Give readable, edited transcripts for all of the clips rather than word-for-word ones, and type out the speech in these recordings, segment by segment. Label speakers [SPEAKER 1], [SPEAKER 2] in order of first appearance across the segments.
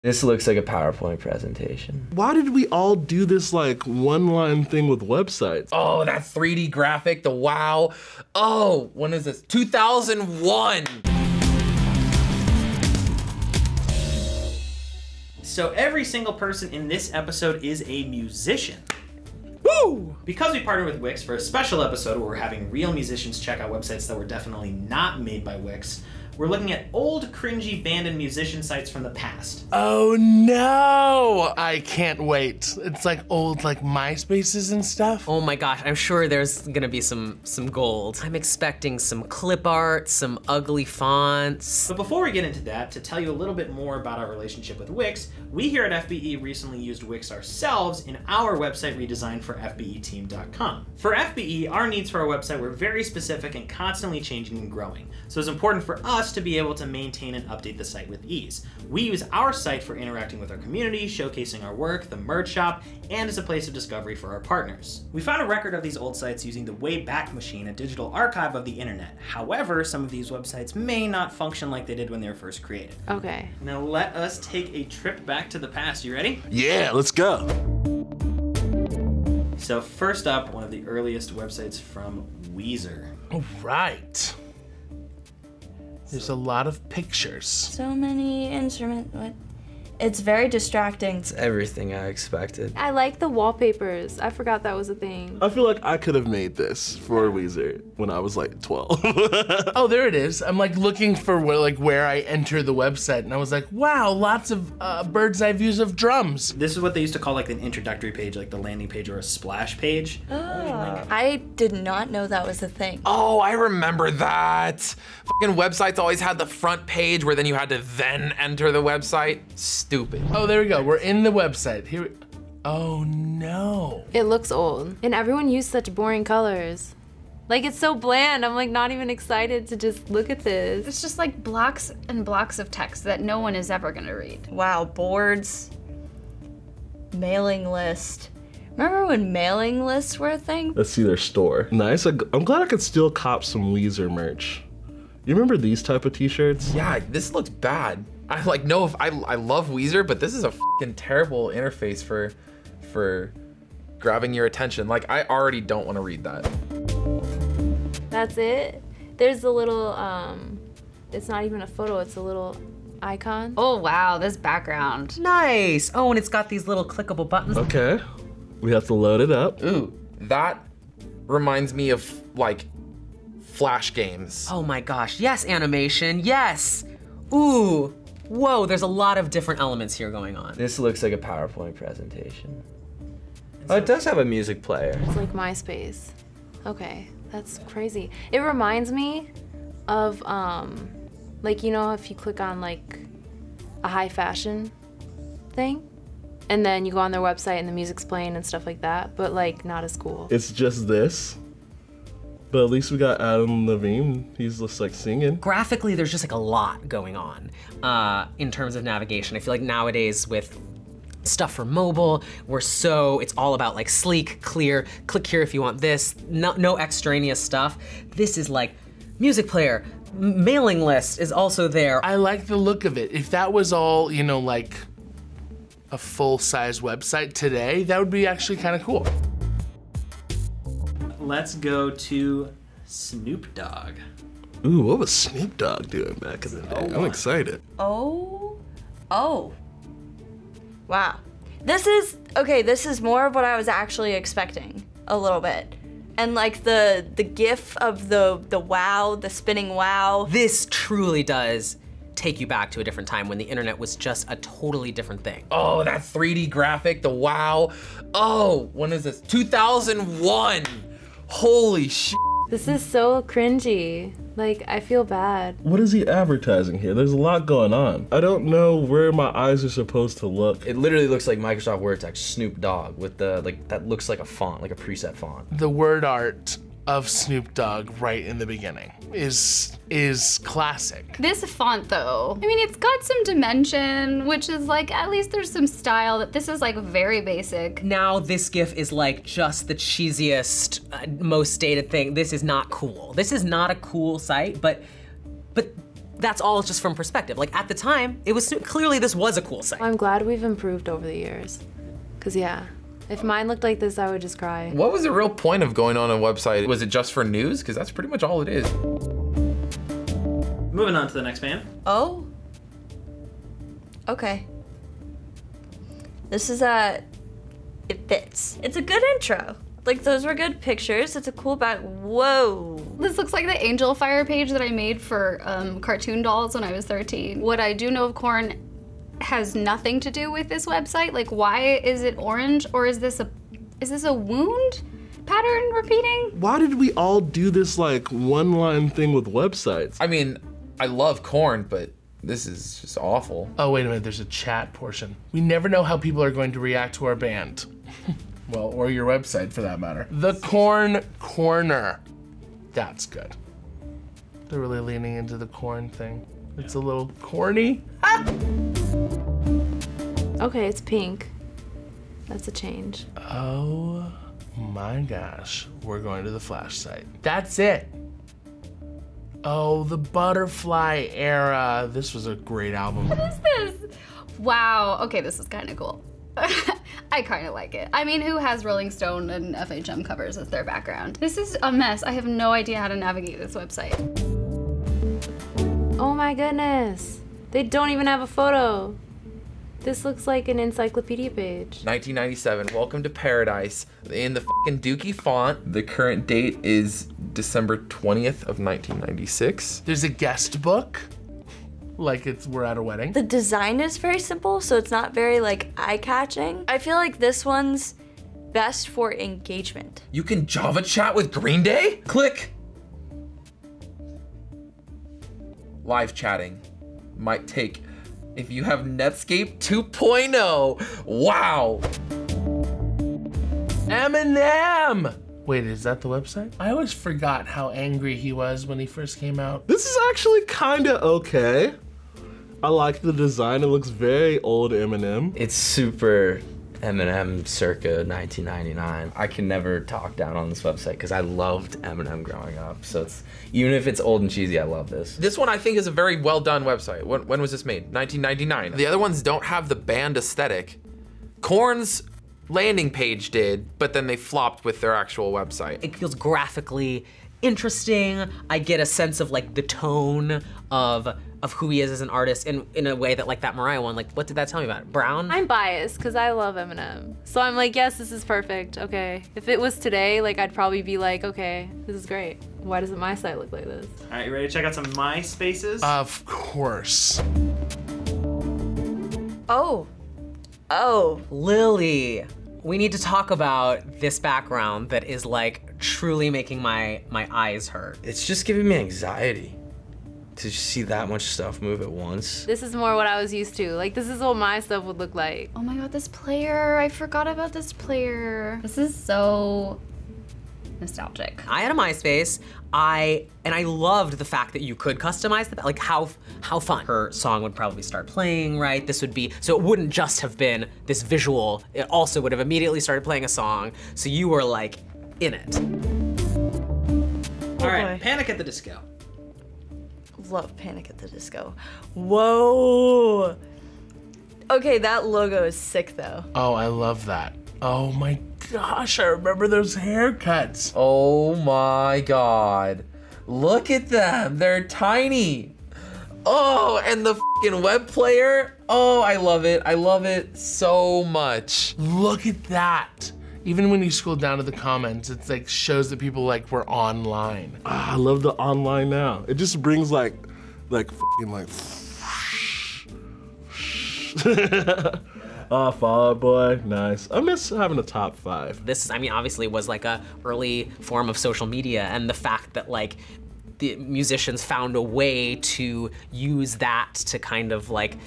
[SPEAKER 1] This looks like a PowerPoint presentation.
[SPEAKER 2] Why did we all do this like one-line thing with websites?
[SPEAKER 3] Oh, that 3D graphic, the wow. Oh, when is this? 2001.
[SPEAKER 4] So every single person in this episode is a musician.
[SPEAKER 3] Woo!
[SPEAKER 4] Because we partnered with Wix for a special episode where we're having real musicians check out websites that were definitely not made by Wix, we're looking at old, cringy band and musician sites from the past.
[SPEAKER 2] Oh no! I can't wait. It's like old like MySpaces and stuff.
[SPEAKER 5] Oh my gosh, I'm sure there's gonna be some gold. I'm expecting some clip art, some ugly fonts.
[SPEAKER 4] But before we get into that, to tell you a little bit more about our relationship with Wix, we here at FBE recently used Wix ourselves in our website redesign for FBEteam.com. For FBE, our needs for our website were very specific and constantly changing and growing, so it's important for us to be able to maintain and update the site with ease. We use our site for interacting with our community, showcasing our work, the merch shop, and as a place of discovery for our partners. We found a record of these old sites using the Wayback Machine, a digital archive of the internet. However, some of these websites may not function like they did when they were first created.
[SPEAKER 6] Okay.
[SPEAKER 4] Now let us take a trip back to the past. You ready?
[SPEAKER 2] Yeah, let's go.
[SPEAKER 4] So first up, one of the earliest websites from Weezer.
[SPEAKER 2] All right. There's a lot of pictures.
[SPEAKER 7] So many instruments. What? It's very distracting.
[SPEAKER 1] It's everything I expected.
[SPEAKER 6] I like the wallpapers. I forgot that was a thing.
[SPEAKER 2] I feel like I could have made this for Weezer when I was like 12. Oh, there it is. I'm like looking for where I enter the website, and I was like, wow, lots of bird's eye views of drums.
[SPEAKER 4] This is what they used to call like an introductory page, like the landing page or a splash page.
[SPEAKER 7] I did not know that was a thing.
[SPEAKER 3] Oh, I remember that. Fucking websites always had the front page where then you had to then enter the website. Stupid.
[SPEAKER 2] Oh, there we go. We're in the website. Here. Oh no.
[SPEAKER 6] It looks old. And everyone used such boring colors. Like, it's so bland. I'm like not even excited to just look at this.
[SPEAKER 8] It's just like blocks and blocks of text that no one is ever gonna read.
[SPEAKER 7] Wow, boards, mailing list. Remember when mailing lists were a thing?
[SPEAKER 2] Let's see their store. Nice. I'm glad I could still cop some Weezer merch. You remember these type of t-shirts?
[SPEAKER 3] Yeah, this looks bad. I like know if I love Weezer, but this is a fucking terrible interface for grabbing your attention. Like, I already don't want to read that.
[SPEAKER 6] That's it. There's a little, it's not even a photo, it's a little icon.
[SPEAKER 8] Oh wow, this background.
[SPEAKER 5] Nice. Oh, and it's got these little clickable buttons.
[SPEAKER 2] Okay. We have to load it up.
[SPEAKER 3] Ooh, that reminds me of like Flash games.
[SPEAKER 5] Oh my gosh, yes, animation, yes. Ooh, whoa, there's a lot of different elements here going on.
[SPEAKER 1] This looks like a PowerPoint presentation. Oh, it does have a music player.
[SPEAKER 6] It's like MySpace. Okay, that's crazy. It reminds me of, like, you know, if you click on like a high fashion thing, and then you go on their website and the music's playing and stuff like that, but like not as cool.
[SPEAKER 2] It's just this. But at least we got Adam Levine. He's just like singing.
[SPEAKER 5] Graphically, there's just like a lot going on in terms of navigation. I feel like nowadays with stuff for mobile, it's all about like sleek, clear, click here if you want this, no extraneous stuff. This is like music player, mailing list is also there.
[SPEAKER 2] I like the look of it. If that was all, you know, like a full-size website today, that would be actually kind of cool.
[SPEAKER 4] Let's go to Snoop Dogg.
[SPEAKER 2] Ooh, what was Snoop Dogg doing back in the day? I'm excited.
[SPEAKER 7] Oh. Wow. This is more of what I was actually expecting, a little bit. And like the gif of the wow, the spinning wow.
[SPEAKER 5] This truly does take you back to a different time when the internet was just a totally different thing.
[SPEAKER 3] Oh, that 3D graphic, the wow. Oh, when is this? 2001. Holy shit.
[SPEAKER 6] This is so cringy. Like, I feel bad.
[SPEAKER 2] What is he advertising here? There's a lot going on. I don't know where my eyes are supposed to look.
[SPEAKER 1] It literally looks like Microsoft Word text, Snoop Dogg, with the, like, that looks like a font, like a preset font.
[SPEAKER 2] The word art of Snoop Dogg right in the beginning is classic.
[SPEAKER 8] This font though, I mean, it's got some dimension, which is like, at least there's some style. That this is like very basic.
[SPEAKER 5] Now this GIF is like just the cheesiest, most dated thing. This is not cool. This is not a cool site, but that's all just from perspective. Like at the time, it was clearly this was a cool site.
[SPEAKER 6] I'm glad we've improved over the years. Cause yeah, if mine looked like this, I would just cry.
[SPEAKER 3] What was the real point of going on a website? Was it just for news? Because that's pretty much all it is.
[SPEAKER 4] Moving on to the next band.
[SPEAKER 7] Oh. Okay. This is it fits. It's a good intro. Like those were good pictures. It's a cool back. Whoa.
[SPEAKER 8] This looks like the Angel Fire page that I made for cartoon dolls when I was 13. What I do know of Korn has nothing to do with this website. Like, why is it orange, or is this a wound pattern repeating?
[SPEAKER 2] Why did we all do this like one-line thing with websites?
[SPEAKER 3] I mean, I love Korn, but this is just awful.
[SPEAKER 2] Oh, wait a minute, there's a chat portion. We never know how people are going to react to our band. Well, or your website for that matter. The Korn Corner. That's good. They're really leaning into the corn thing. It's a little corny.
[SPEAKER 6] Okay, it's pink. That's a change.
[SPEAKER 2] Oh my gosh, we're going to the Flash site. That's it. Oh, the Butterfly era. This was a great album.
[SPEAKER 8] What is this? Wow, okay, this is kind of cool. I kind of like it. I mean, who has Rolling Stone and FHM covers as their background? This is a mess. I have no idea how to navigate this website.
[SPEAKER 6] Oh my goodness. They don't even have a photo. This looks like an encyclopedia page.
[SPEAKER 3] 1997, Welcome to Paradise. In the fucking Dookie font. The current date is December 20th of 1996.
[SPEAKER 2] There's a guest book. Like we're at a wedding.
[SPEAKER 7] The design is very simple, so it's not very like eye-catching. I feel like this one's best for engagement.
[SPEAKER 3] You can Java chat with Green Day? Click. Live chatting might take if you have Netscape 2.0. Wow.
[SPEAKER 2] Eminem. Wait, is that the website? I always forgot how angry he was when he first came out. This is actually kinda okay. I like the design. It looks very old Eminem.
[SPEAKER 1] It's super Eminem circa 1999. I can never talk down on this website because I loved Eminem growing up. So it's, even if it's old and cheesy, I love this.
[SPEAKER 3] This one I think is a very well done website. When was this made? 1999. The other ones don't have the band aesthetic. Korn's landing page did, but then they flopped with their actual website.
[SPEAKER 5] It feels graphically interesting. I get a sense of like the tone of who he is as an artist in a way that like that Mariah one, like what did that tell me about it? Brown?
[SPEAKER 6] I'm biased because I love Eminem. So I'm like, yes, this is perfect, okay. If it was today, like I'd probably be like, okay, this is great. Why doesn't my site look like this?
[SPEAKER 4] All right, you ready to check out some MySpaces?
[SPEAKER 2] Of course.
[SPEAKER 7] Oh.
[SPEAKER 5] Lily, we need to talk about this background that is like truly making my eyes hurt.
[SPEAKER 1] It's just giving me anxiety to see that much stuff move at once.
[SPEAKER 6] This is more what I was used to. Like, this is what my stuff would look like.
[SPEAKER 8] Oh my god, this player. I forgot about this player. This is so nostalgic.
[SPEAKER 5] I had a MySpace. I loved the fact that you could customize the, like how fun. Her song would probably start playing, right? This would be, so it wouldn't just have been this visual, it also would have immediately started playing a song, so you were like in it.
[SPEAKER 4] All right, Panic at the Disco.
[SPEAKER 7] Love Panic at the Disco. Whoa. Okay, that logo is sick though.
[SPEAKER 2] Oh, I love that. Oh my gosh, I remember those haircuts.
[SPEAKER 3] Oh my god. Look at them, they're tiny. Oh, and the fucking web player. Oh, I love it so much.
[SPEAKER 2] Look at that. Even when you scroll down to the comments, it's like shows that people like were online. Ah, I love the online now. It just brings like fucking like. Oh, Fall Out Boy, nice. I miss having a top 5.
[SPEAKER 5] This is, I mean, obviously was like a early form of social media, and the fact that like the musicians found a way to use that to kind of like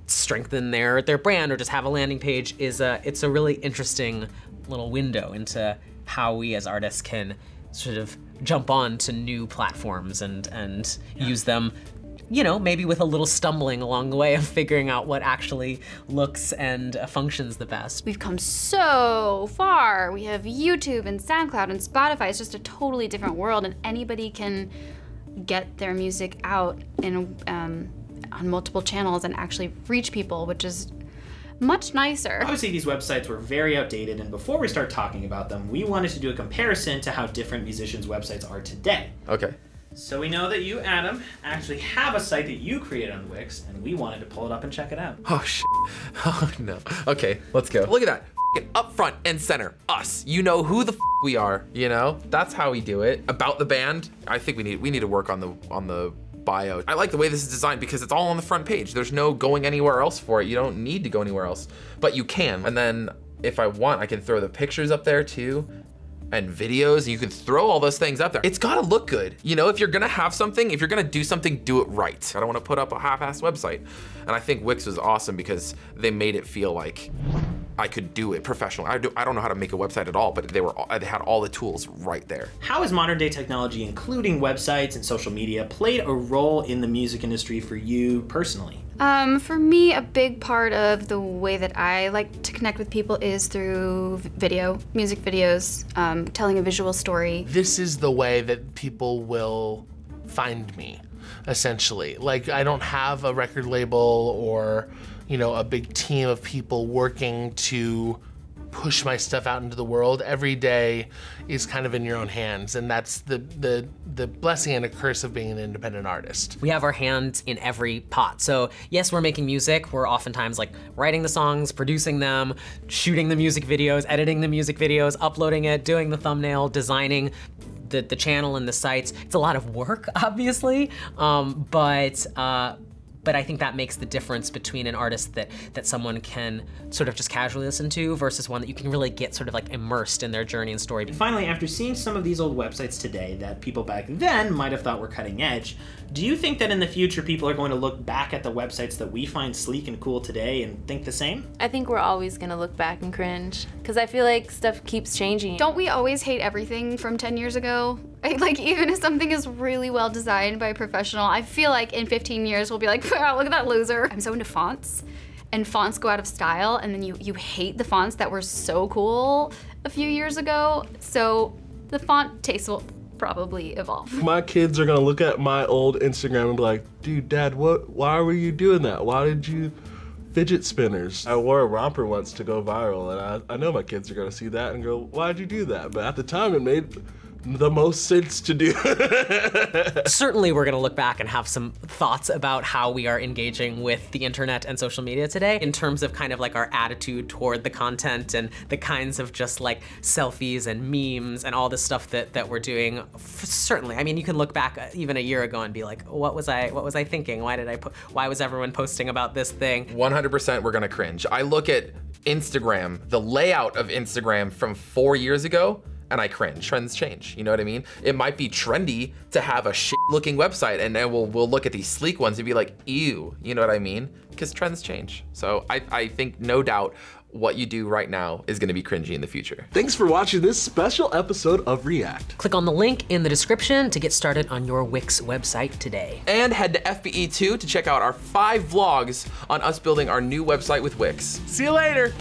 [SPEAKER 5] strengthen their brand or just have a landing page is it's a really interesting little window into how we as artists can sort of jump on to new platforms and use them, you know, maybe with a little stumbling along the way of figuring out what actually looks and functions the best.
[SPEAKER 8] We've come so far. We have YouTube and SoundCloud and Spotify. It's just a totally different world, and anybody can get their music out in on multiple channels and actually reach people, which is much nicer.
[SPEAKER 4] Obviously, these websites were very outdated, and before we start talking about them, we wanted to do a comparison to how different musicians' websites are today.
[SPEAKER 3] Okay.
[SPEAKER 4] So we know that you, Adam, actually have a site that you created on Wix, and we wanted to pull it up and check it out.
[SPEAKER 3] Oh shit. Oh no. Okay, let's go. Look at that. Up front and center, us. You know who the we are, you know? That's how we do it. About the band, I think we need to work on the bio. I like the way this is designed because it's all on the front page. There's no going anywhere else for it. You don't need to go anywhere else, but you can. And then if I want, I can throw the pictures up there too, and videos, and you can throw all those things up there. It's gotta look good. You know, if you're gonna have something, if you're gonna do something, do it right. I don't wanna put up a half-assed website. And I think Wix was awesome because they made it feel like I could do it professionally. I don't know how to make a website at all, but they had all the tools right there.
[SPEAKER 4] How has modern day technology, including websites and social media, played a role in the music industry for you personally?
[SPEAKER 8] For me, a big part of the way that I like to connect with people is through video, music videos, telling a visual story.
[SPEAKER 2] This is the way that people will find me, essentially. Like, I don't have a record label or, you know, a big team of people working to push my stuff out into the world. Every day is kind of in your own hands, and that's the blessing and a curse of being an independent artist.
[SPEAKER 5] We have our hands in every pot. So yes, we're making music. We're oftentimes like writing the songs, producing them, shooting the music videos, editing the music videos, uploading it, doing the thumbnail, designing the channel and the sites. It's a lot of work, obviously, but I think that makes the difference between an artist that someone can sort of just casually listen to versus one that you can really get sort of like immersed in their journey and story.
[SPEAKER 4] And finally, after seeing some of these old websites today that people back then might have thought were cutting edge, do you think that in the future people are going to look back at the websites that we find sleek and cool today and think the same?
[SPEAKER 6] I think we're always gonna look back and cringe, because I feel like stuff keeps changing.
[SPEAKER 8] Don't we always hate everything from 10 years ago? Like, even if something is really well designed by a professional, I feel like in 15 years we'll be like, wow, look at that loser. I'm so into fonts, and fonts go out of style, and then you hate the fonts that were so cool a few years ago. So the font taste will probably evolve.
[SPEAKER 9] My kids are gonna look at my old Instagram and be like, dude, Dad, why were you doing that? Why did you fidget spinners? I wore a romper once to go viral, and I know my kids are gonna see that and go, why'd you do that? But at the time it made the most sense to do.
[SPEAKER 5] Certainly we're gonna look back and have some thoughts about how we are engaging with the internet and social media today in terms of kind of like our attitude toward the content and the kinds of just like selfies and memes and all this stuff that we're doing. Certainly, I mean, you can look back even a year ago and be like, what was I thinking? Why was everyone posting about this thing?
[SPEAKER 3] 100% we're gonna cringe. I look at Instagram, the layout of Instagram from 4 years ago, and I cringe. Trends change, you know what I mean? It might be trendy to have a shit-looking website, and then we'll look at these sleek ones and be like, ew, you know what I mean? Because trends change. So I think no doubt what you do right now is gonna be cringy in the future.
[SPEAKER 9] Thanks for watching this special episode of React.
[SPEAKER 5] Click on the link in the description to get started on your Wix website today.
[SPEAKER 3] And head to FBE2 to check out our 5 vlogs on us building our new website with Wix.
[SPEAKER 2] See you later.